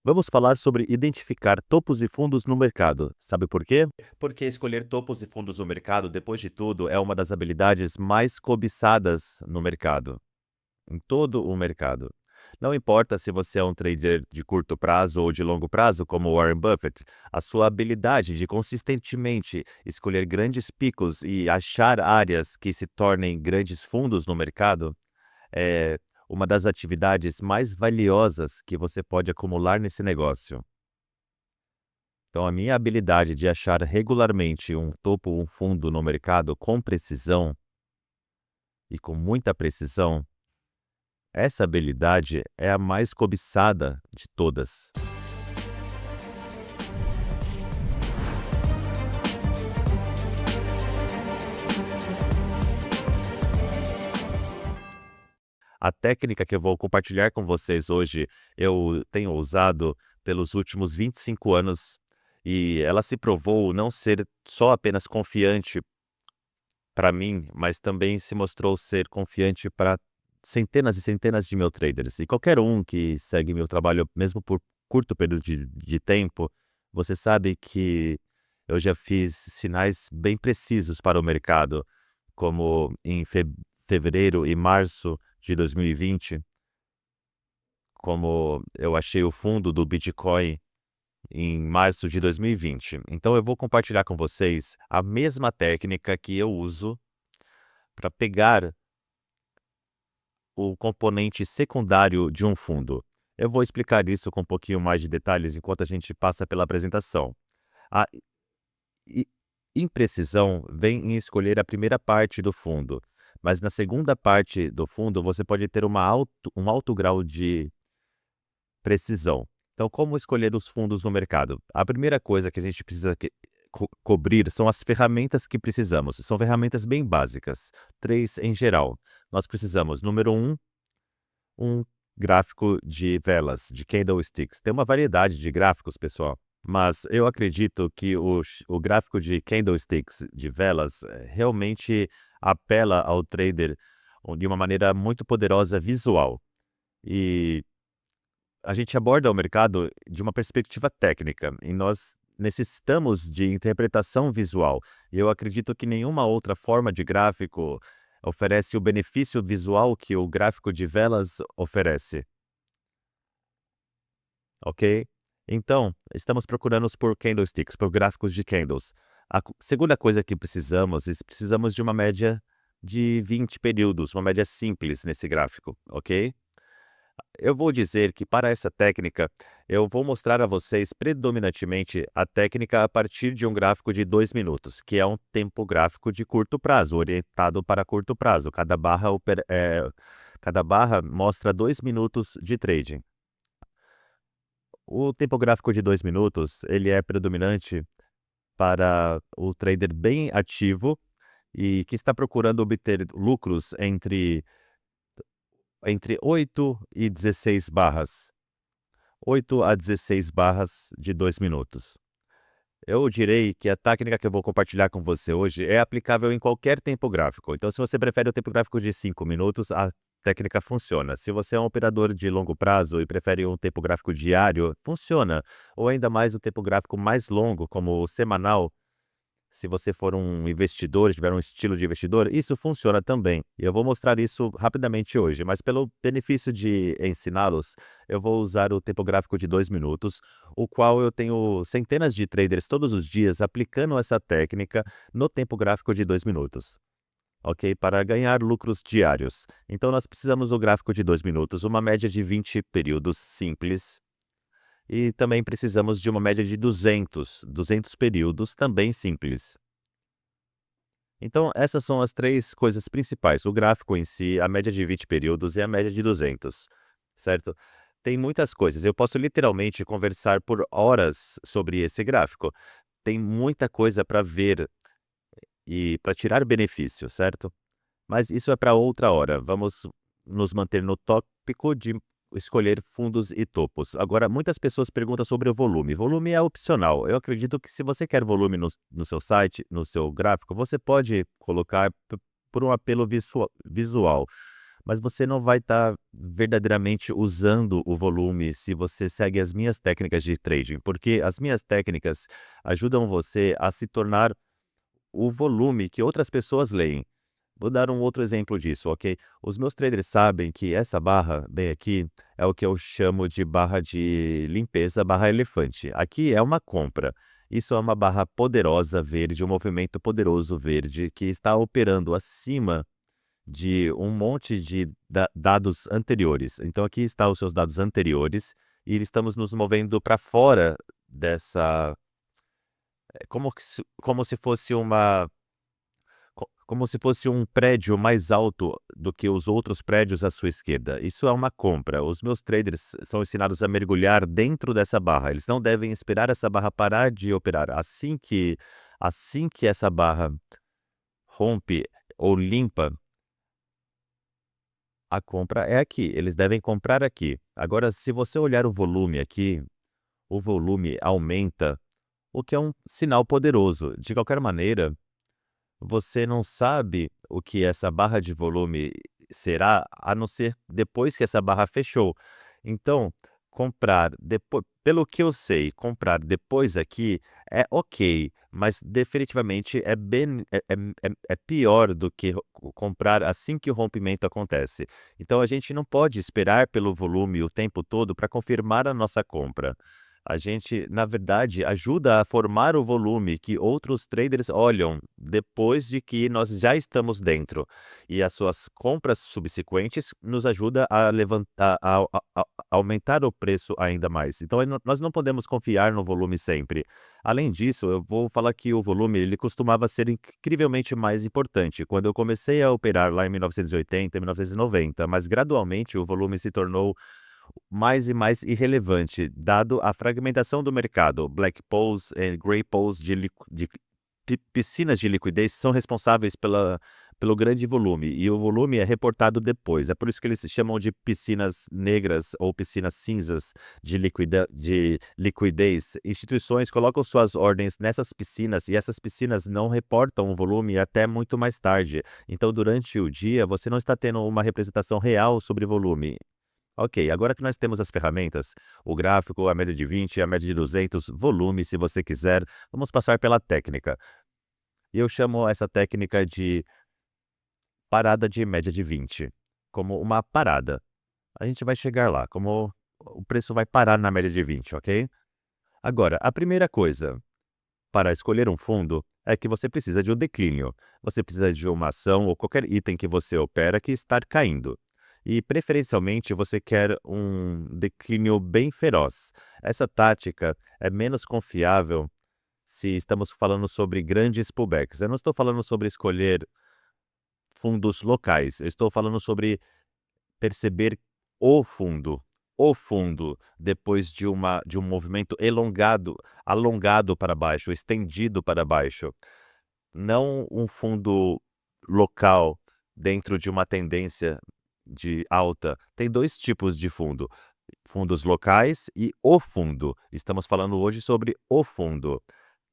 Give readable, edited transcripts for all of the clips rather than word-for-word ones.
Vamos falar sobre identificar topos e fundos no mercado. Sabe por quê? Porque escolher topos e fundos no mercado, depois de tudo, é uma das habilidades mais cobiçadas no mercado, em todo o mercado. Não importa se você é um trader de curto prazo ou de longo prazo, como Warren Buffett, a sua habilidade de consistentemente escolher grandes picos e achar áreas que se tornem grandes fundos no mercado é uma das atividades mais valiosas que você pode acumular nesse negócio. Então, a minha habilidade de achar regularmente um topo ou um fundo no mercado com precisão e com muita precisão, essa habilidade é a mais cobiçada de todas. A técnica que eu vou compartilhar com vocês hoje, eu tenho usado pelos últimos 25 anos e ela se provou não ser só apenas confiante para mim, mas também se mostrou ser confiante para centenas e centenas de meu traders. E qualquer um que segue meu trabalho, mesmo por curto período de tempo, você sabe que eu já fiz sinais bem precisos para o mercado, como em fevereiro e março de 2020, como eu achei o fundo do Bitcoin em março de 2020. Então eu vou compartilhar com vocês a mesma técnica que eu uso para pegar o componente secundário de um fundo. Eu vou explicar isso com um pouquinho mais de detalhes enquanto a gente passa pela apresentação. A i- imprecisão vem em escolher a primeira parte do fundo, mas na segunda parte do fundo você pode ter um alto grau de precisão. Então, como escolher os fundos no mercado? A primeira coisa que a gente precisa cobrir são as ferramentas que precisamos. São ferramentas bem básicas, três em geral. Nós precisamos, número um gráfico de velas, de candlesticks. Tem uma variedade de gráficos, pessoal, mas eu acredito que o gráfico de candlesticks, de velas, realmente apela ao trader de uma maneira muito poderosa visual. E a gente aborda o mercado de uma perspectiva técnica, e nós necessitamos de interpretação visual. E eu acredito que nenhuma outra forma de gráfico oferece o benefício visual que o gráfico de velas oferece, ok? Então, estamos procurando por candlesticks, por gráficos de candles. A segunda coisa que precisamos de uma média de 20 períodos, uma média simples nesse gráfico, ok? Eu vou dizer que para essa técnica, eu vou mostrar a vocês predominantemente a técnica a partir de um gráfico de 2 minutos, que é um tempo gráfico de curto prazo, orientado para curto prazo. Cada barra mostra 2 minutos de trading. O tempo gráfico de 2 minutos, ele é predominante para o trader bem ativo e que está procurando obter lucros entre 8 e 16 barras. 8 a 16 barras de 2 minutos. Eu direi que a técnica que eu vou compartilhar com você hoje é aplicável em qualquer tempo gráfico. Então, se você prefere o tempo gráfico de 5 minutos, a técnica funciona. Se você é um operador de longo prazo e prefere um tempo gráfico diário, funciona. Ou ainda mais o tempo gráfico mais longo, como o semanal, se você for um investidor, tiver um estilo de investidor, isso funciona também. E eu vou mostrar isso rapidamente hoje, mas pelo benefício de ensiná-los, eu vou usar o tempo gráfico de 2 minutos, o qual eu tenho centenas de traders todos os dias aplicando essa técnica no tempo gráfico de 2 minutos. Ok? Para ganhar lucros diários. Então, nós precisamos do gráfico de 2 minutos, uma média de 20 períodos simples, e também precisamos de uma média de 200 períodos, também simples. Então, essas são as três coisas principais: o gráfico em si, a média de 20 períodos e a média de 200, certo? Tem muitas coisas, eu posso literalmente conversar por horas sobre esse gráfico. Tem muita coisa para ver e para tirar benefício, certo? Mas isso é para outra hora. Vamos nos manter no tópico de escolher fundos e topos. Agora, muitas pessoas perguntam sobre o volume. Volume é opcional. Eu acredito que se você quer volume no seu site, no seu gráfico, você pode colocar por um apelo visual. mas você não vai estar verdadeiramente usando o volume se você segue as minhas técnicas de trading, porque as minhas técnicas ajudam você a se tornar o volume que outras pessoas leem. Vou dar um outro exemplo disso, ok? Os meus traders sabem que essa barra, bem aqui, é o que eu chamo de barra de limpeza, barra elefante. Aqui é uma compra. Isso é uma barra poderosa verde, um movimento poderoso verde que está operando acima de um monte de dados anteriores. Então aqui estão os seus dados anteriores e estamos nos movendo para fora dessa, como se fosse como se fosse um prédio mais alto do que os outros prédios à sua esquerda. Isso é uma compra. Os meus traders são ensinados a mergulhar dentro dessa barra. Eles não devem esperar essa barra parar de operar. Assim que essa barra rompe ou limpa, a compra é aqui. Eles devem comprar aqui. Agora, se você olhar o volume aqui, o volume aumenta, o que é um sinal poderoso. De qualquer maneira, você não sabe o que essa barra de volume será, a não ser depois que essa barra fechou. Então, comprar depois, pelo que eu sei, comprar depois aqui é ok, mas definitivamente é pior do que comprar assim que o rompimento acontece. Então, a gente não pode esperar pelo volume o tempo todo para confirmar a nossa compra. A gente, na verdade, ajuda a formar o volume que outros traders olham depois de que nós já estamos dentro. E as suas compras subsequentes nos ajuda a levantar, a aumentar o preço ainda mais. Então, nós não podemos confiar no volume sempre. Além disso, eu vou falar que o volume ele costumava ser incrivelmente mais importante quando eu comecei a operar lá em 1980, 1990, mas gradualmente o volume se tornou mais e mais irrelevante, dado a fragmentação do mercado. Black pools e grey pools de piscinas de liquidez são responsáveis pelo grande volume, e o volume é reportado depois. É por isso que eles se chamam de piscinas negras ou piscinas cinzas de liquidez. Instituições colocam suas ordens nessas piscinas e essas piscinas não reportam o volume até muito mais tarde. Então, durante o dia, você não está tendo uma representação real sobre volume. Ok, agora que nós temos as ferramentas, o gráfico, a média de 20, a média de 200, volume, se você quiser, vamos passar pela técnica. E eu chamo essa técnica de parada de média de 20, como uma parada. A gente vai chegar lá, como o preço vai parar na média de 20, ok? Agora, a primeira coisa para escolher um fundo é que você precisa de um declínio. Você precisa de uma ação ou qualquer item que você opera que está caindo. E, preferencialmente, você quer um declínio bem feroz. Essa tática é menos confiável se estamos falando sobre grandes pullbacks. Eu não estou falando sobre escolher fundos locais. Eu estou falando sobre perceber o fundo. O fundo, depois de um movimento alongado para baixo, estendido para baixo. Não um fundo local dentro de uma tendência de alta. Tem 2 tipos de fundo: fundos locais e o fundo. Estamos falando hoje sobre o fundo.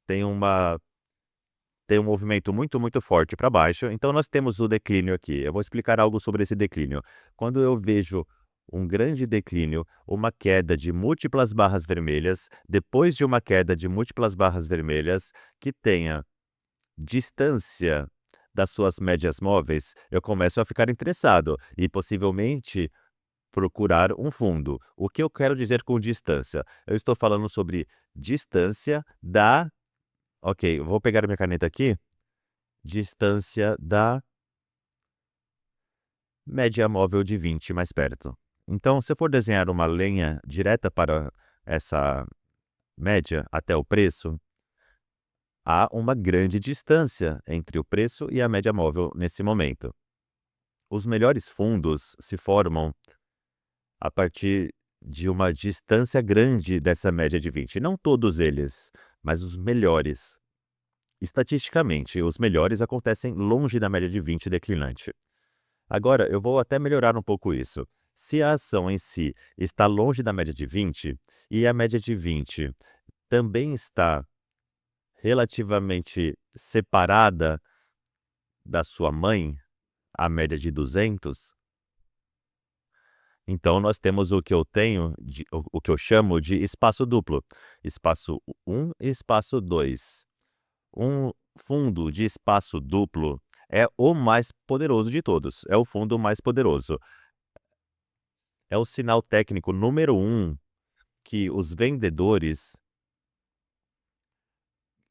Tem uma tem um movimento muito, muito forte para baixo, então nós temos o declínio aqui. Eu vou explicar algo sobre esse declínio. Quando eu vejo um grande declínio, uma queda de múltiplas barras vermelhas, depois de uma queda de múltiplas barras vermelhas, que tenha distância das suas médias móveis, eu começo a ficar interessado e possivelmente procurar um fundo. O que eu quero dizer com distância? Eu estou falando sobre distância da. Ok, vou pegar minha caneta aqui. Distância da média móvel de 20 mais perto. Então, se eu for desenhar uma linha direta para essa média até o preço, há uma grande distância entre o preço e a média móvel nesse momento. Os melhores fundos se formam a partir de uma distância grande dessa média de 20. Não todos eles, mas os melhores. Estatisticamente, os melhores acontecem longe da média de 20 declinante. Agora, eu vou até melhorar um pouco isso. Se a ação em si está longe da média de 20 e a média de 20 também está relativamente separada da sua mãe, a média de 200, Então nós temos o que eu tenho o que eu chamo de espaço duplo. Espaço 1 e espaço 2. Um fundo de espaço duplo é o mais poderoso de todos, é o fundo mais poderoso. É o sinal técnico número 1 que os vendedores,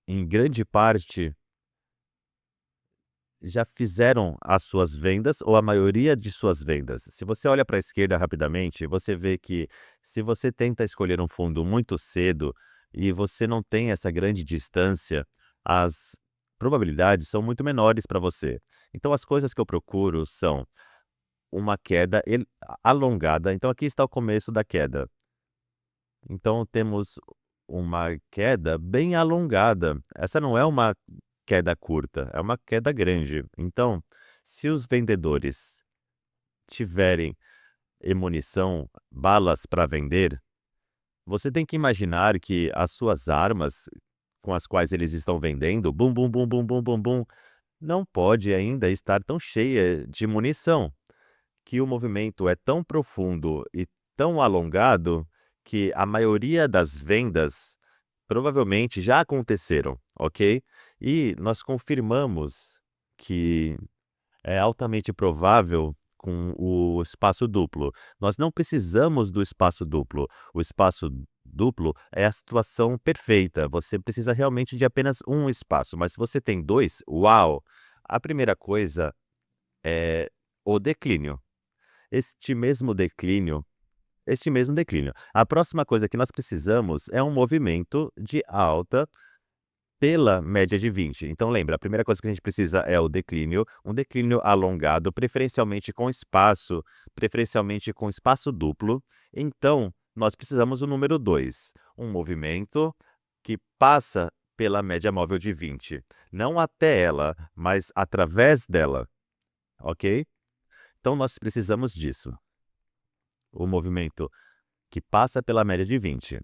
em grande parte, já fizeram as suas vendas ou a maioria de suas vendas. Se você olha para a esquerda rapidamente, você vê que se você tenta escolher um fundo muito cedo e você não tem essa grande distância, as probabilidades são muito menores para você. Então as coisas que eu procuro são uma queda alongada. Então aqui está o começo da queda. Então temos uma queda bem alongada. Essa não é uma queda curta, é uma queda grande. Então, se os vendedores tiverem munição, balas para vender, você tem que imaginar que as suas armas com as quais eles estão vendendo, bum, bum, bum, bum, bum, bum, bum, não pode ainda estar tão cheia de munição, que o movimento é tão profundo e tão alongado que a maioria das vendas provavelmente já aconteceram, ok? E nós confirmamos que é altamente provável com o espaço duplo. Nós não precisamos do espaço duplo. O espaço duplo é a situação perfeita. Você precisa realmente de apenas um espaço, mas se você tem dois, uau! A primeira coisa é o declínio. Este mesmo declínio. A próxima coisa que nós precisamos é um movimento de alta pela média de 20. Então lembra, a primeira coisa que a gente precisa é o declínio, um declínio alongado, preferencialmente com espaço duplo. Então, nós precisamos do número 2, um movimento que passa pela média móvel de 20. Não até ela, mas através dela, ok? Então nós precisamos disso. O movimento que passa pela média de 20.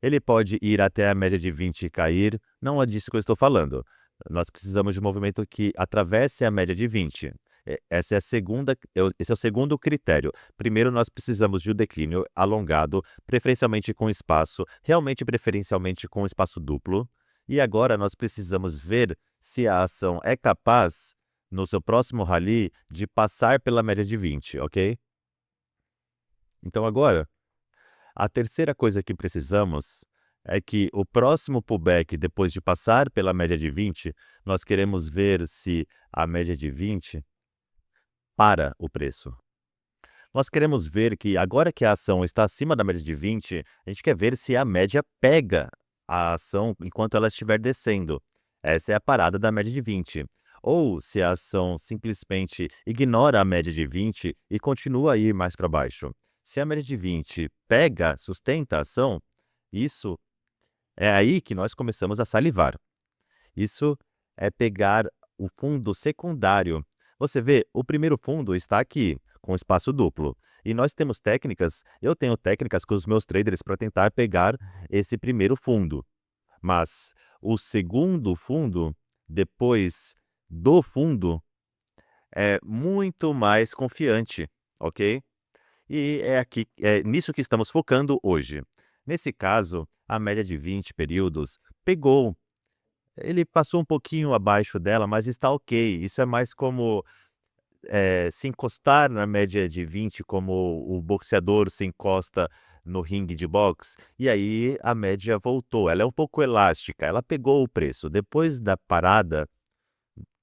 Ele pode ir até a média de 20 e cair, não é disso que eu estou falando. Nós precisamos de um movimento que atravesse a média de 20. Esse é o segundo critério. Primeiro, nós precisamos de um declínio alongado, preferencialmente com espaço, realmente preferencialmente com espaço duplo. E agora nós precisamos ver se a ação é capaz, no seu próximo rally, de passar pela média de 20, ok? Então agora, a terceira coisa que precisamos é que o próximo pullback, depois de passar pela média de 20, nós queremos ver se a média de 20 para o preço. Nós queremos ver que agora que a ação está acima da média de 20, a gente quer ver se a média pega a ação enquanto ela estiver descendo. Essa é a parada da média de 20. Ou se a ação simplesmente ignora a média de 20 e continua a ir mais para baixo. Se a média de 20 pega, sustenta a ação, isso é aí que nós começamos a salivar. Isso é pegar o fundo secundário. Você vê, o primeiro fundo está aqui, com espaço duplo. E nós temos técnicas, eu tenho técnicas com os meus traders para tentar pegar esse primeiro fundo. Mas o segundo fundo, depois do fundo, é muito mais confiante, ok? E é nisso que estamos focando hoje. Nesse caso, a média de 20 períodos pegou. Ele passou um pouquinho abaixo dela, mas está ok. Isso é mais como se encostar na média de 20, como o boxeador se encosta no ringue de boxe, e aí a média voltou. Ela é um pouco elástica, ela pegou o preço. Depois da parada,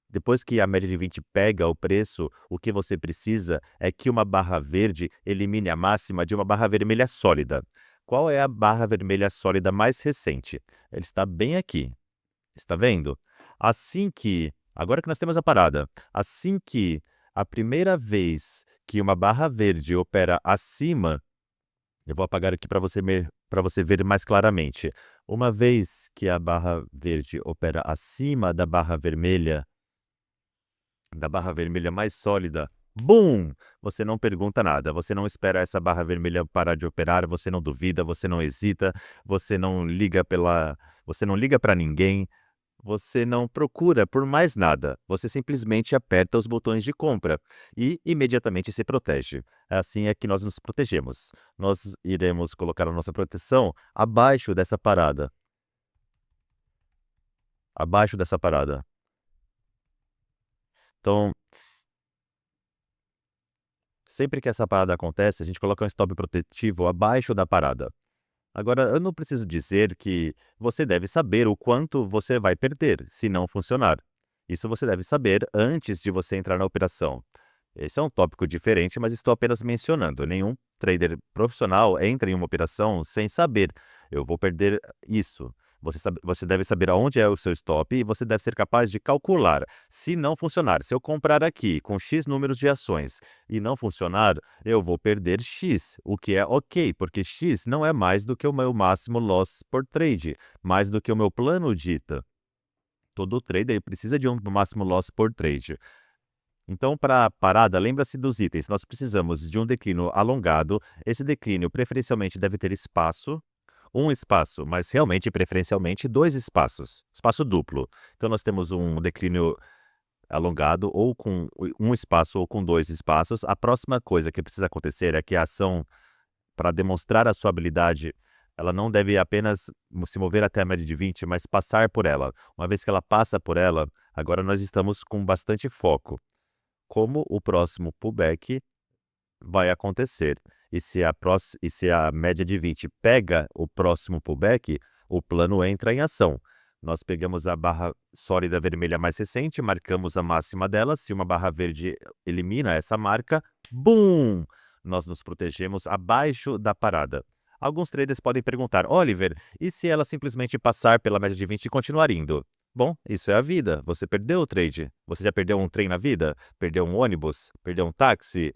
depois que a média de 20 pega o preço, o que você precisa é que uma barra verde elimine a máxima de uma barra vermelha sólida. Qual é a barra vermelha sólida mais recente? Ela está bem aqui. Está vendo? Agora que nós temos a parada, assim que a primeira vez que uma barra verde opera acima, eu vou apagar aqui para você ver mais claramente. Uma vez que a barra verde opera acima da barra vermelha mais sólida, bum! Você não pergunta nada, você não espera essa barra vermelha parar de operar, você não duvida, você não hesita, você não liga para ninguém. Você não procura por mais nada, você simplesmente aperta os botões de compra e imediatamente se protege. Assim é que nós nos protegemos. Nós iremos colocar a nossa proteção abaixo dessa parada. Abaixo dessa parada. Então, sempre que essa parada acontece, a gente coloca um stop protetivo abaixo da parada. Agora, eu não preciso dizer que você deve saber o quanto você vai perder se não funcionar. Isso você deve saber antes de você entrar na operação. Esse é um tópico diferente, mas estou apenas mencionando. Nenhum trader profissional entra em uma operação sem saber. Eu vou perder isso. Você deve saber aonde é o seu stop e você deve ser capaz de calcular. Se não funcionar, se eu comprar aqui com X números de ações e não funcionar, eu vou perder X, o que é ok, porque X não é mais do que o meu máximo loss por trade, mais do que o meu plano dita. Todo trader precisa de um máximo loss por trade. Então, para a parada, lembra-se dos itens. Nós precisamos de um declínio alongado. Esse declínio preferencialmente deve ter espaço, um espaço, mas realmente, preferencialmente, dois espaços, espaço duplo. Então, nós temos um declínio alongado ou com um espaço ou com dois espaços. A próxima coisa que precisa acontecer é que a ação, para demonstrar a sua habilidade, ela não deve apenas se mover até a média de 20, mas passar por ela. Uma vez que ela passa por ela, agora nós estamos com bastante foco como o próximo pullback vai acontecer. E se a média de 20 pega o próximo pullback, o plano entra em ação. Nós pegamos a barra sólida vermelha mais recente, marcamos a máxima dela. Se uma barra verde elimina essa marca, BUM! Nós nos protegemos abaixo da parada. Alguns traders podem perguntar, Oliver, e se ela simplesmente passar pela média de 20 e continuar indo? Bom, isso é a vida. Você perdeu o trade. Você já perdeu um trem na vida? Perdeu um ônibus? Perdeu um táxi?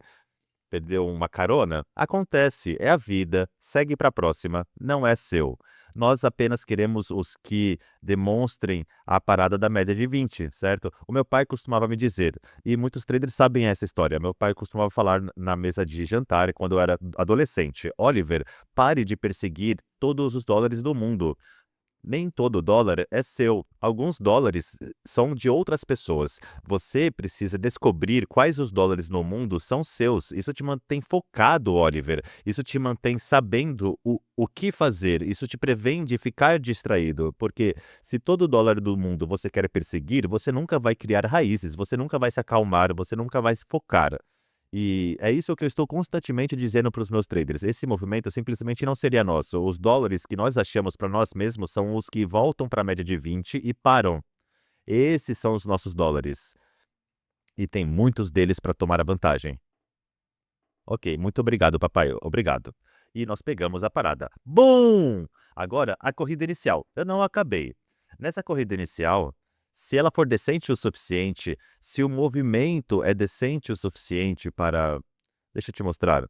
Perdeu uma carona? Acontece, é a vida. Segue para a próxima. Não é seu. Nós apenas queremos os que demonstrem a parada da média de 20, certo? O meu pai costumava me dizer, e muitos traders sabem essa história. Meu pai costumava falar na mesa de jantar quando eu era adolescente: Oliver, pare de perseguir todos os dólares do mundo. Nem todo dólar é seu. Alguns dólares são de outras pessoas. Você precisa descobrir quais os dólares no mundo são seus. Isso te mantém focado, Oliver. Isso te mantém sabendo o que fazer. Isso te previne de ficar distraído. Porque se todo dólar do mundo você quer perseguir, você nunca vai criar raízes, você nunca vai se acalmar, você nunca vai se focar. E é isso que eu estou constantemente dizendo para os meus traders. Esse movimento simplesmente não seria nosso. Os dólares que nós achamos para nós mesmos são os que voltam para a média de 20 e param. Esses são os nossos dólares. E tem muitos deles para tomar a vantagem. Ok, muito obrigado, papai. Obrigado. E nós pegamos a parada. Bum! Agora, a corrida inicial. Eu não acabei. Nessa corrida inicial, se ela for decente o suficiente, se o movimento é decente o suficiente para. Deixa eu te mostrar.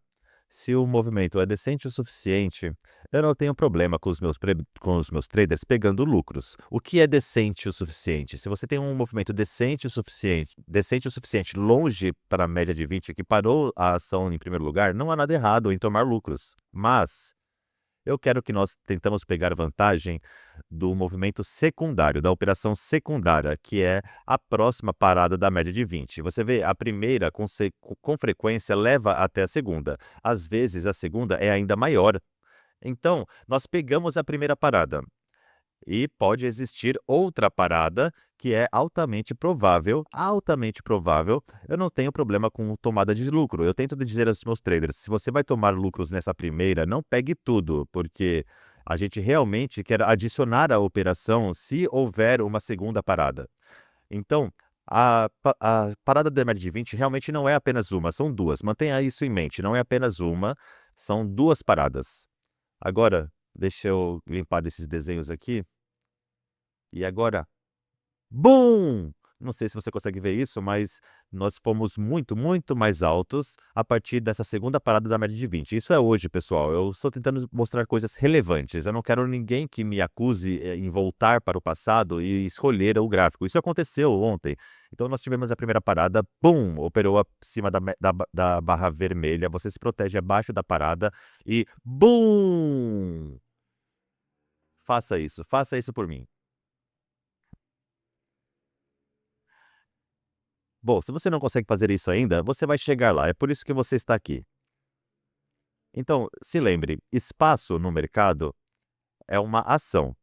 Se o movimento é decente o suficiente, eu não tenho problema com com os meus traders pegando lucros. O que é decente o suficiente? Se você tem um movimento decente o suficiente longe para a média de 20 que parou a ação em primeiro lugar, não há nada errado em tomar lucros. Mas eu quero que nós tentamos pegar vantagem do movimento secundário, da operação secundária, que é a próxima parada da média de 20. Você vê, a primeira com frequência leva até a segunda. Às vezes a segunda é ainda maior. Então, nós pegamos a primeira parada. E pode existir outra parada que é altamente provável. Eu não tenho problema com tomada de lucro. Eu tento dizer aos meus traders, se você vai tomar lucros nessa primeira, não pegue tudo, porque a gente realmente quer adicionar a operação se houver uma segunda parada. Então, a parada da média de 20 realmente não é apenas uma, são duas. Mantenha isso em mente, não é apenas uma, são duas paradas. Agora, deixa eu limpar esses desenhos aqui. E agora, bum! Não sei se você consegue ver isso, mas nós fomos muito, muito mais altos a partir dessa segunda parada da média de 20. Isso é hoje, pessoal. Eu estou tentando mostrar coisas relevantes. Eu não quero ninguém que me acuse em voltar para o passado e escolher o gráfico. Isso aconteceu ontem. Então nós tivemos a primeira parada, bum! Operou acima da barra vermelha. Você se protege abaixo da parada e bum! Faça isso por mim. Bom, se você não consegue fazer isso ainda, você vai chegar lá, é por isso que você está aqui. Então, se lembre, espaço no mercado é uma ação.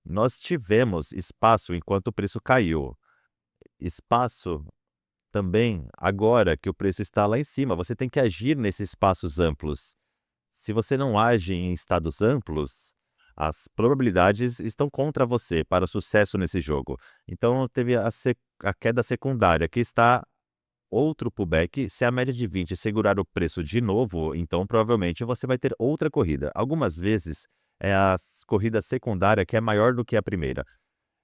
Nós tivemos espaço enquanto o preço caiu. Espaço também agora que o preço está lá em cima, você tem que agir nesses espaços amplos. Se você não age em estados amplos, as probabilidades estão contra você para o sucesso nesse jogo. Então teve a queda secundária, que está outro pullback. Se a média de 20 segurar o preço de novo, então provavelmente você vai ter outra corrida. Algumas vezes é a corrida secundária que é maior do que a primeira.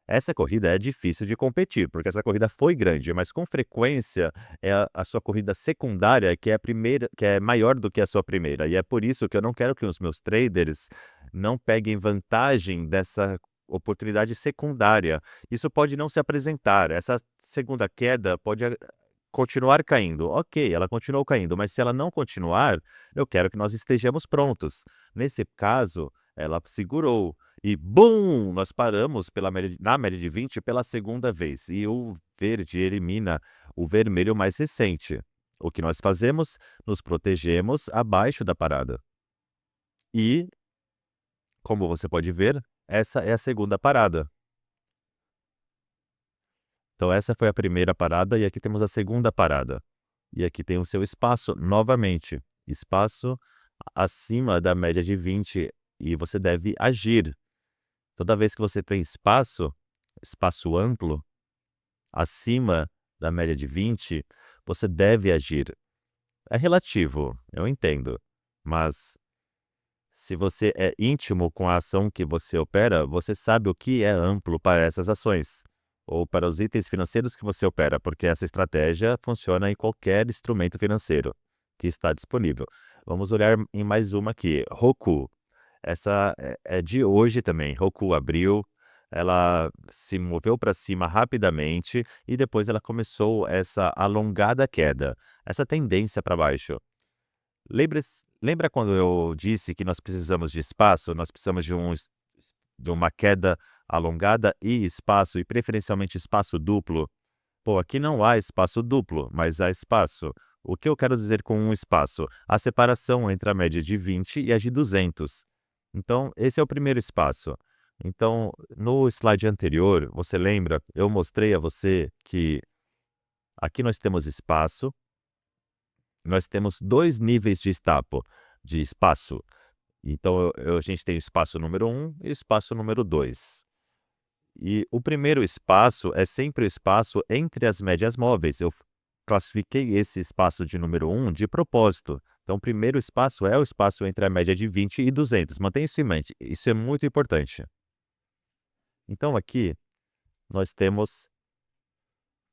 Essa corrida é difícil de competir, porque essa corrida foi grande, mas com frequência é a sua corrida secundária que é a primeira, que é maior do que a sua primeira. E é por isso que eu não quero que os meus traders não peguem vantagem dessa oportunidade secundária. Isso pode não se apresentar. Essa segunda queda pode continuar caindo. Ok, ela continuou caindo, mas se ela não continuar, eu quero que nós estejamos prontos. Nesse caso, ela segurou. E bum! Nós paramos na média de 20 pela segunda vez. E o verde elimina o vermelho mais recente. O que nós fazemos? Nos protegemos abaixo da parada. E, como você pode ver, essa é a segunda parada. Então essa foi a primeira parada e aqui temos a segunda parada. E aqui tem o seu espaço novamente. Espaço acima da média de 20 e você deve agir. Toda vez que você tem espaço amplo, acima da média de 20, você deve agir. É relativo, eu entendo, mas se você é íntimo com a ação que você opera, você sabe o que é amplo para essas ações, ou para os itens financeiros que você opera, porque essa estratégia funciona em qualquer instrumento financeiro que está disponível. Vamos olhar em mais uma aqui, Roku. Essa é de hoje também. Roku abriu, ela se moveu para cima rapidamente e depois ela começou essa alongada queda, essa tendência para baixo. Lembra quando eu disse que nós precisamos de espaço? Nós precisamos de uma queda alongada e espaço, e preferencialmente espaço duplo. Pô, aqui não há espaço duplo, mas há espaço. O que eu quero dizer com um espaço? A separação entre a média de 20 e a de 200. Então, esse é o primeiro espaço. Então, no slide anterior, você lembra, eu mostrei a você que aqui nós temos espaço, nós temos dois níveis de espaço. Então, a gente tem o espaço número 1 e o espaço número 2. E o primeiro espaço é sempre o espaço entre as médias móveis. Eu classifiquei esse espaço de número 1 de propósito. Então, o primeiro espaço é o espaço entre a média de 20 e 200. Mantenha isso em mente, isso é muito importante. Então, aqui, nós temos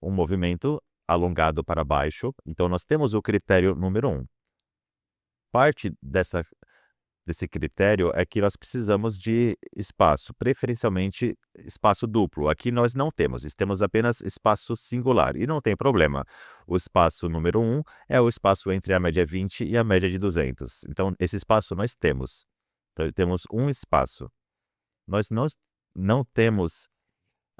um movimento alongado para baixo. Então, nós temos o critério número 1. Parte desse critério é que nós precisamos de espaço, preferencialmente espaço duplo. Aqui nós não temos apenas espaço singular, e não tem problema. O espaço número 1 é o espaço entre a média 20 e a média de 200. Então, esse espaço nós temos. Então, temos um espaço. Nós não temos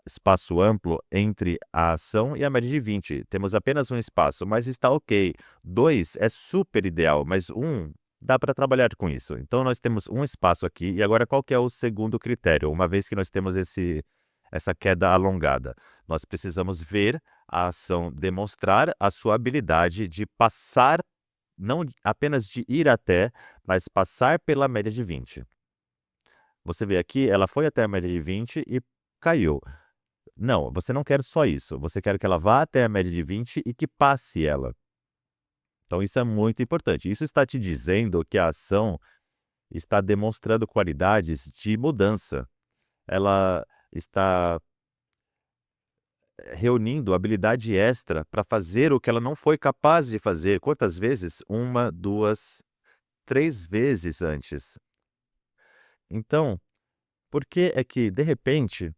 espaço amplo entre a ação e a média de 20. Temos apenas um espaço, mas está ok. 2 é super ideal, mas 1 dá para trabalhar com isso. Então, nós temos um espaço aqui. E agora, qual que é o segundo critério? Uma vez que nós temos essa queda alongada, nós precisamos ver a ação demonstrar a sua habilidade de passar, não apenas de ir até, mas passar pela média de 20. Você vê aqui, ela foi até a média de 20 e caiu. Não, você não quer só isso. Você quer que ela vá até a média de 20 e que passe ela. Então, isso é muito importante. Isso está te dizendo que a ação está demonstrando qualidades de mudança. Ela está reunindo habilidade extra para fazer o que ela não foi capaz de fazer. Quantas vezes? 1, 2, 3 vezes antes. Então, por que é que, de repente,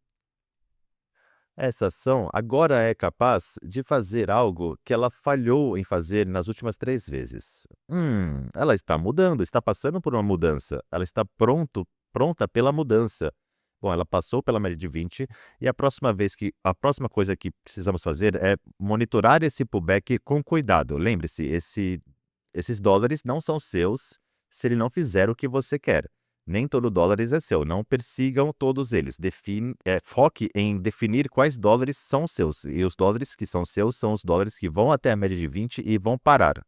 essa ação agora é capaz de fazer algo que ela falhou em fazer nas últimas 3 vezes? Ela está mudando, está passando por uma mudança. Ela está pronta pela mudança. Bom, ela passou pela média de 20 e a próxima coisa que precisamos fazer é monitorar esse pullback com cuidado. Lembre-se, esses dólares não são seus se ele não fizer o que você quer. Nem todo dólares é seu, não persigam todos eles. Foque em definir quais dólares são seus. E os dólares que são seus são os dólares que vão até a média de 20 e vão parar.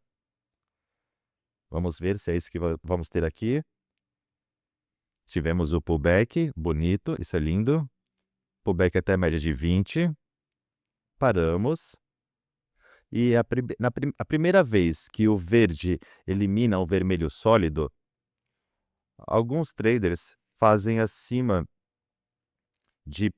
Vamos ver se é isso que vamos ter aqui. Tivemos o pullback, bonito, isso é lindo. Pullback até a média de 20. Paramos. E a primeira vez que o verde elimina o vermelho sólido, alguns traders fazem acima de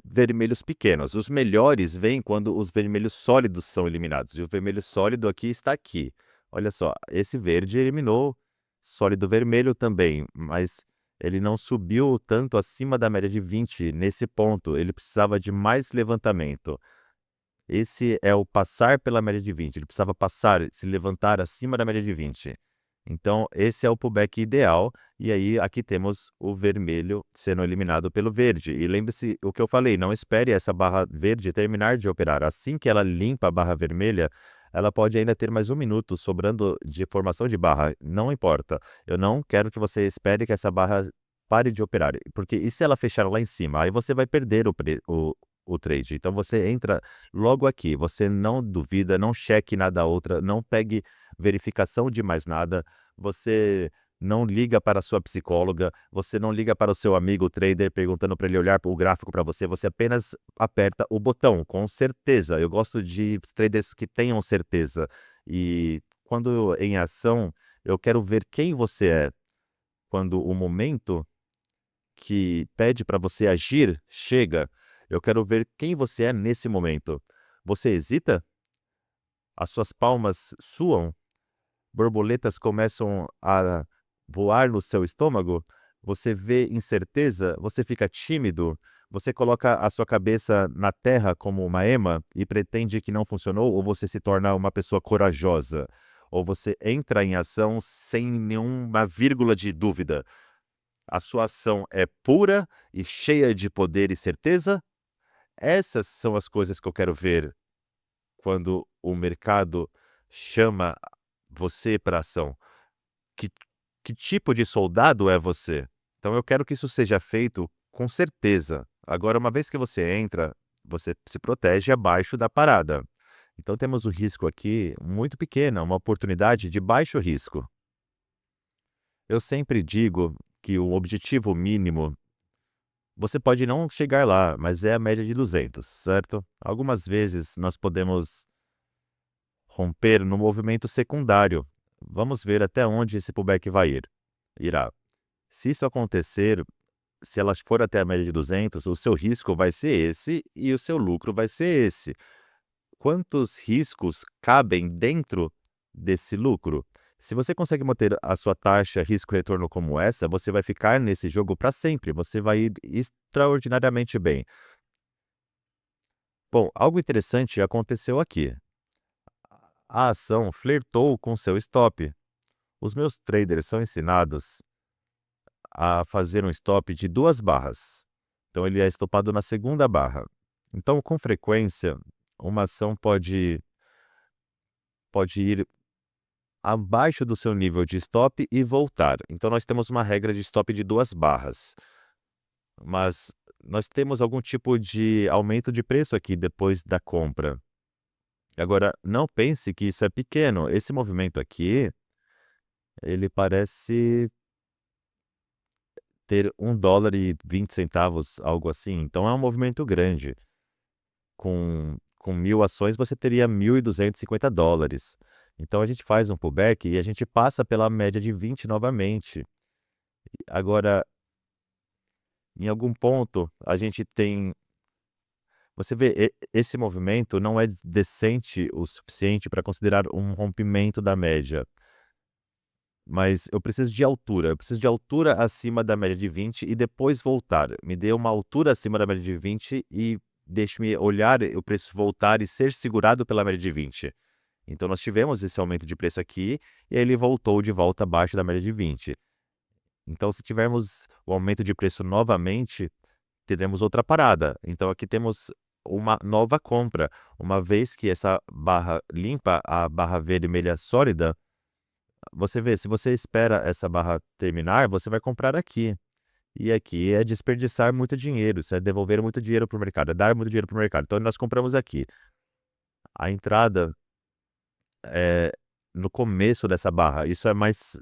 vermelhos pequenos. Os melhores vêm quando os vermelhos sólidos são eliminados. E o vermelho sólido aqui está aqui. Olha só, esse verde eliminou sólido vermelho também, mas ele não subiu tanto acima da média de 20 nesse ponto. Ele precisava de mais levantamento. Esse é o passar pela média de 20. Ele precisava passar, se levantar acima da média de 20. Então, esse é o pullback ideal. E aí, aqui temos o vermelho sendo eliminado pelo verde. E lembre-se o que eu falei, não espere essa barra verde terminar de operar. Assim que ela limpa a barra vermelha, ela pode ainda ter mais 1 minuto sobrando de formação de barra. Não importa. Eu não quero que você espere que essa barra pare de operar. Porque e se ela fechar lá em cima? Aí você vai perder o trade. Então, você entra logo aqui. Você não duvida, não cheque nada outra, não pegue verificação de mais nada. Você não liga para a sua psicóloga, você não liga para o seu amigo trader perguntando para ele olhar o gráfico para você, você apenas aperta o botão, com certeza. Eu gosto de traders que tenham certeza. E quando em ação, eu quero ver quem você é. Quando o momento que pede para você agir chega, eu quero ver quem você é nesse momento. Você hesita? As suas palmas suam? Borboletas começam a voar no seu estômago? Você vê incerteza? Você fica tímido? Você coloca a sua cabeça na terra como uma ema e pretende que não funcionou? Ou você se torna uma pessoa corajosa? Ou você entra em ação sem nenhuma vírgula de dúvida? A sua ação é pura e cheia de poder e certeza? Essas são as coisas que eu quero ver quando o mercado chama você para ação. Que, que tipo de soldado é você? Então eu quero que isso seja feito com certeza. Agora, uma vez que você entra, você se protege abaixo da parada. Então temos um risco aqui muito pequeno, uma oportunidade de baixo risco. Eu sempre digo que o objetivo mínimo, você pode não chegar lá, mas é a média de 200, certo? Algumas vezes nós podemos romper no movimento secundário. Vamos ver até onde esse pullback irá. Se isso acontecer, se ela for até a média de 200, o seu risco vai ser esse e o seu lucro vai ser esse. Quantos riscos cabem dentro desse lucro? Se você consegue manter a sua taxa risco-retorno como essa, você vai ficar nesse jogo para sempre. Você vai ir extraordinariamente bem. Bom, algo interessante aconteceu aqui. A ação flertou com seu stop. Os meus traders são ensinados a fazer um stop de 2 barras. Então, ele é estopado na segunda barra. Então, com frequência, uma ação pode ir abaixo do seu nível de stop e voltar. Então, nós temos uma regra de stop de 2 barras. Mas nós temos algum tipo de aumento de preço aqui depois da compra. Agora, não pense que isso é pequeno. Esse movimento aqui, ele parece ter $1,20, algo assim. Então é um movimento grande. Com 1.000 ações, você teria $1.250. Então a gente faz um pullback e a gente passa pela média de 20 novamente. Agora, em algum ponto, a gente tem... Você vê, esse movimento não é decente o suficiente para considerar um rompimento da média. Mas eu preciso de altura. Eu preciso de altura acima da média de 20 e depois voltar. Me dê uma altura acima da média de 20 e deixe-me olhar o preço voltar e ser segurado pela média de 20. Então, nós tivemos esse aumento de preço aqui e ele voltou de volta abaixo da média de 20. Então, se tivermos o aumento de preço novamente, teremos outra parada. Então aqui temos uma nova compra. Uma vez que essa barra limpa a barra vermelha sólida, você vê, se você espera essa barra terminar, você vai comprar aqui. E aqui é desperdiçar muito dinheiro, isso é devolver muito dinheiro para o mercado, é dar muito dinheiro para o mercado. Então nós compramos aqui. A entrada é no começo dessa barra. Isso é mais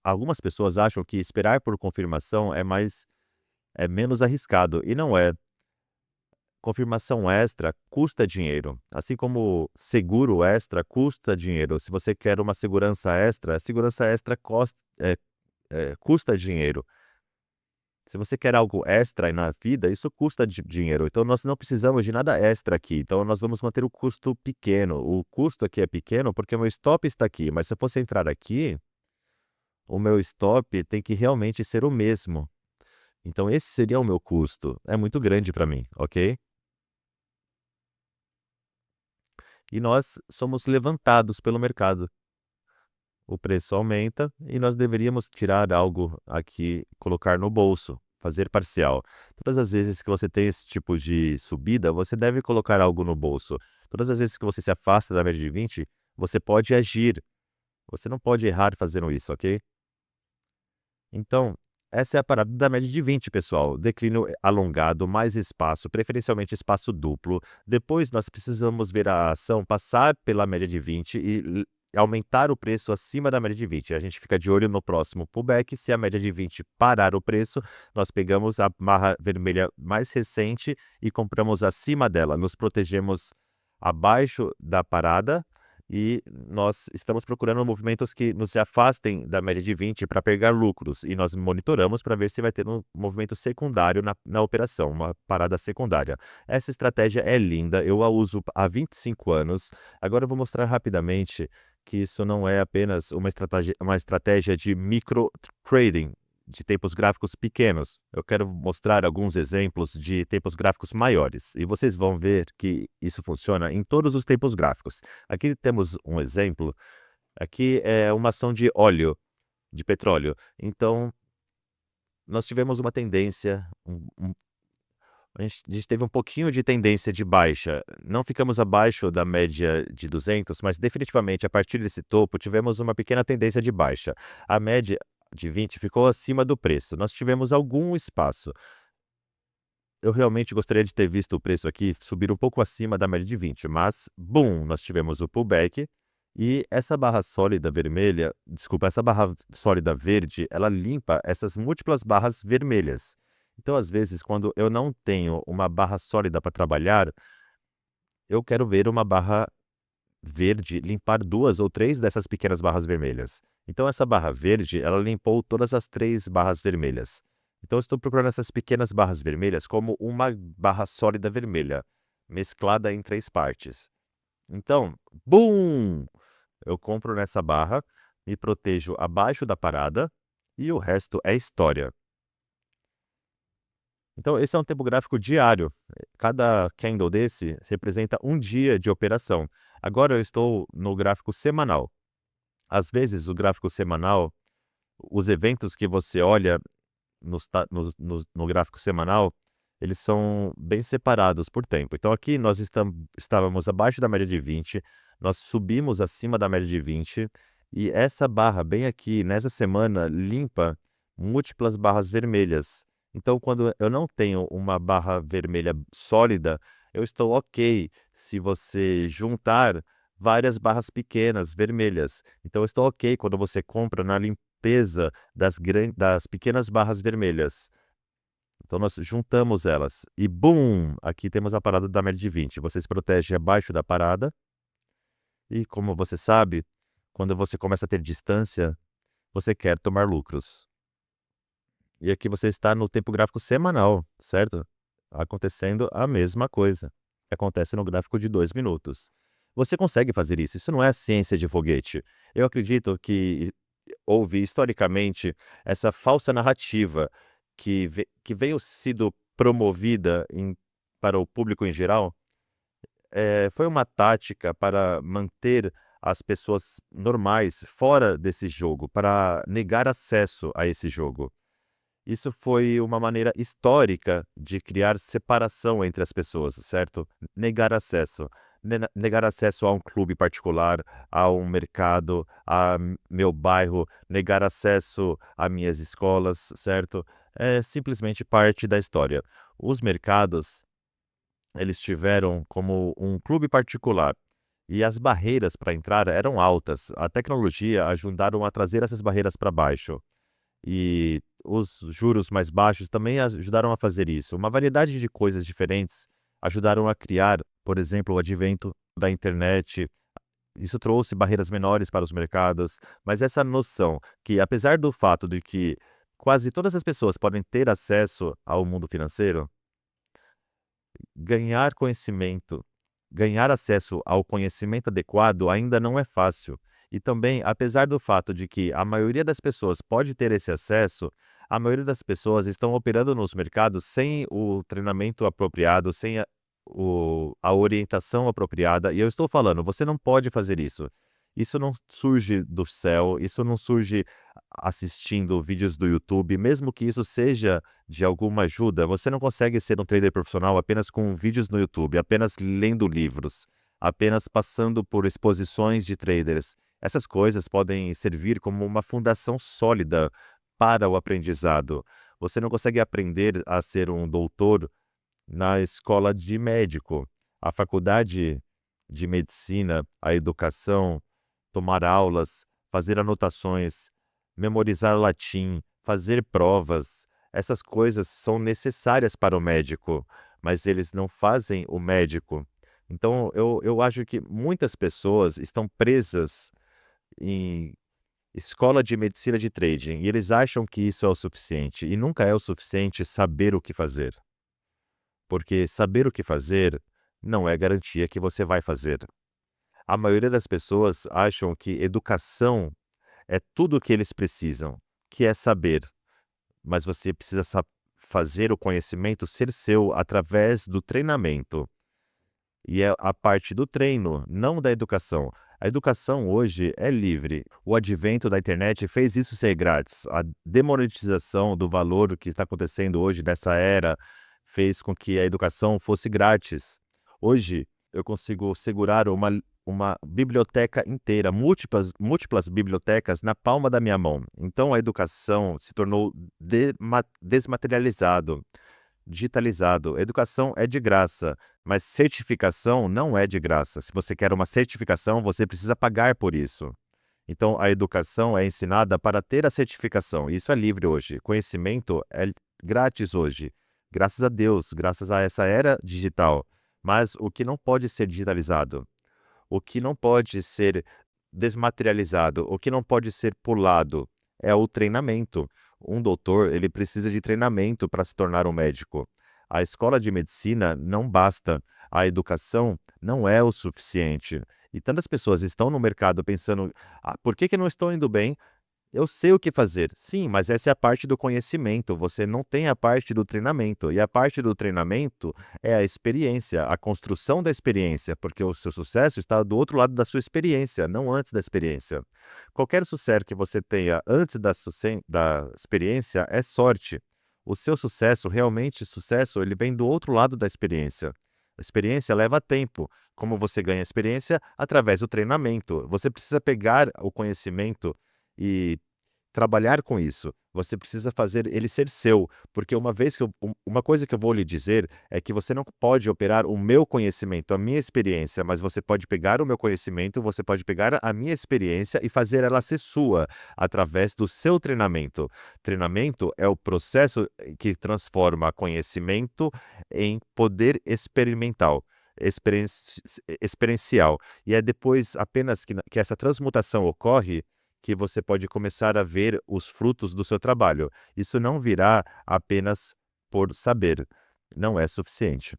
algumas pessoas acham que esperar por confirmação é menos arriscado, e não é. Confirmação extra custa dinheiro, assim como seguro extra custa dinheiro. Se você quer uma segurança extra, a segurança extra custa dinheiro. Se você quer algo extra na vida, isso custa dinheiro. Então nós não precisamos de nada extra aqui. Então nós vamos manter o custo pequeno. O custo aqui é pequeno porque o meu stop está aqui. Mas se eu fosse entrar aqui, o meu stop tem que realmente ser o mesmo. Então esse seria o meu custo. É muito grande para mim, ok? E nós somos levantados pelo mercado. O preço aumenta e nós deveríamos tirar algo aqui, colocar no bolso, fazer parcial. Todas as vezes que você tem esse tipo de subida, você deve colocar algo no bolso. Todas as vezes que você se afasta da média de 20, você pode agir. Você não pode errar fazendo isso, ok? Então, essa é a parada da média de 20, pessoal. Declínio alongado, mais espaço, preferencialmente espaço duplo. Depois nós precisamos ver a ação passar pela média de 20 e aumentar o preço acima da média de 20. A gente fica de olho no próximo pullback. Se a média de 20 parar o preço, nós pegamos a barra vermelha mais recente e compramos acima dela. Nos protegemos abaixo da parada e nós estamos procurando movimentos que nos afastem da média de 20 para pegar lucros. E nós monitoramos para ver se vai ter um movimento secundário na operação, uma parada secundária. Essa estratégia é linda, eu a uso há 25 anos. Agora eu vou mostrar rapidamente que isso não é apenas uma estratégia de micro trading, de tempos gráficos pequenos. Eu quero mostrar alguns exemplos de tempos gráficos maiores, e vocês vão ver que isso funciona em todos os tempos gráficos. Aqui temos um exemplo, aqui é uma ação de óleo, de petróleo. Então, nós tivemos uma tendência, a gente teve um pouquinho de tendência de baixa. Não ficamos abaixo da média de 200, mas definitivamente a partir desse topo tivemos uma pequena tendência de baixa. A média de 20 ficou acima do preço. Nós tivemos algum espaço. Eu realmente gostaria de ter visto o preço aqui subir um pouco acima da média de 20, mas, boom, nós tivemos o pullback e essa barra sólida vermelha, desculpa, essa barra sólida verde, ela limpa essas múltiplas barras vermelhas. Então, às vezes, quando eu não tenho uma barra sólida para trabalhar, eu quero ver uma barra verde limpar 2 ou 3 dessas pequenas barras vermelhas. Então essa barra verde, ela limpou todas as 3 barras vermelhas. Então eu estou procurando essas pequenas barras vermelhas como uma barra sólida vermelha, mesclada em 3 partes. Então, BUM! Eu compro nessa barra, me protejo abaixo da parada e o resto é história. Então esse é um tempo gráfico diário. Cada candle desse representa um dia de operação. Agora eu estou no gráfico semanal. Às vezes o gráfico semanal, os eventos que você olha no gráfico semanal, eles são bem separados por tempo. Então aqui nós estávamos abaixo da média de 20, nós subimos acima da média de 20, e essa barra bem aqui, nessa semana, limpa múltiplas barras vermelhas. Então quando eu não tenho uma barra vermelha sólida, eu estou ok se você juntar várias barras pequenas vermelhas. Então eu estou ok quando você compra na limpeza das pequenas barras vermelhas. Então nós juntamos elas e bum! Aqui temos a parada da média de 20. Você se protege abaixo da parada e, como você sabe, quando você começa a ter distância, você quer tomar lucros. E aqui você está no tempo gráfico semanal, certo? Acontecendo a mesma coisa. Acontece no gráfico de 2 minutos. Você consegue fazer isso, isso não é ciência de foguete. Eu acredito que houve historicamente essa falsa narrativa que veio sido promovida para o público em geral. Foi uma tática para manter as pessoas normais fora desse jogo, para negar acesso a esse jogo. Isso foi uma maneira histórica de criar separação entre as pessoas, certo? Negar acesso. Negar acesso a um clube particular, a um mercado, a meu bairro, negar acesso a minhas escolas, certo? É simplesmente parte da história. Os mercados, eles tiveram como um clube particular e as barreiras para entrar eram altas. A tecnologia ajudaram a trazer essas barreiras para baixo. E os juros mais baixos também ajudaram a fazer isso. Uma variedade de coisas diferentes ajudaram a criar, por exemplo, o advento da internet. Isso trouxe barreiras menores para os mercados, mas essa noção que, apesar do fato de que quase todas as pessoas podem ter acesso ao mundo financeiro, ganhar conhecimento, ganhar acesso ao conhecimento adequado ainda não é fácil. E também, apesar do fato de que a maioria das pessoas pode ter esse acesso, a maioria das pessoas estão operando nos mercados sem o treinamento apropriado, sem a orientação apropriada. E eu estou falando, você não pode fazer isso. Isso não surge do céu, isso não surge assistindo vídeos do YouTube, mesmo que isso seja de alguma ajuda. Você não consegue ser um trader profissional apenas com vídeos no YouTube, apenas lendo livros, apenas passando por exposições de traders. Essas coisas podem servir como uma fundação sólida para o aprendizado. Você não consegue aprender a ser um doutor na escola de médico. A faculdade de medicina, a educação, tomar aulas, fazer anotações, memorizar latim, fazer provas, essas coisas são necessárias para o médico, mas eles não fazem o médico. Então, eu acho que muitas pessoas estão presas em escola de medicina de trading e eles acham que isso é o suficiente, e nunca é o suficiente saber o que fazer. Porque saber o que fazer não é garantia que você vai fazer. A maioria das pessoas acham que educação é tudo o que eles precisam, que é saber, mas você precisa fazer o conhecimento ser seu através do treinamento. E é a parte do treino, não da educação. A educação hoje é livre. O advento da internet fez isso ser grátis. A demonetização do valor que está acontecendo hoje nessa era fez com que a educação fosse grátis. Hoje eu consigo segurar uma biblioteca inteira, múltiplas bibliotecas na palma da minha mão. Então a educação se tornou desmaterializado, digitalizado. Educação é de graça, mas certificação não é de graça. Se você quer uma certificação, você precisa pagar por isso. Então, a educação é ensinada para ter a certificação. Isso é livre hoje. Conhecimento é grátis hoje. Graças a Deus, graças a essa era digital. Mas o que não pode ser digitalizado, o que não pode ser desmaterializado, o que não pode ser pulado é o treinamento. Um doutor, ele precisa de treinamento para se tornar um médico. A escola de medicina não basta, a educação não é o suficiente. E tantas pessoas estão no mercado pensando: por que não estou indo bem? Eu sei o que fazer. Sim, mas essa é a parte do conhecimento. Você não tem a parte do treinamento. E a parte do treinamento é a experiência, a construção da experiência, porque o seu sucesso está do outro lado da sua experiência, não antes da experiência. Qualquer sucesso que você tenha antes da experiência é sorte. O seu sucesso, realmente sucesso, ele vem do outro lado da experiência. A experiência leva tempo. Como você ganha experiência? Através do treinamento. Você precisa pegar o conhecimento e trabalhar com isso. Você precisa fazer ele ser seu, porque uma coisa que eu vou lhe dizer é que você não pode operar o meu conhecimento, a minha experiência, mas você pode pegar o meu conhecimento, você pode pegar a minha experiência e fazer ela ser sua, através do seu treinamento. Treinamento é o processo que transforma conhecimento em poder experimental. Experiencial. E é depois apenas que essa transmutação ocorre que você pode começar a ver os frutos do seu trabalho. Isso não virá apenas por saber, não é suficiente.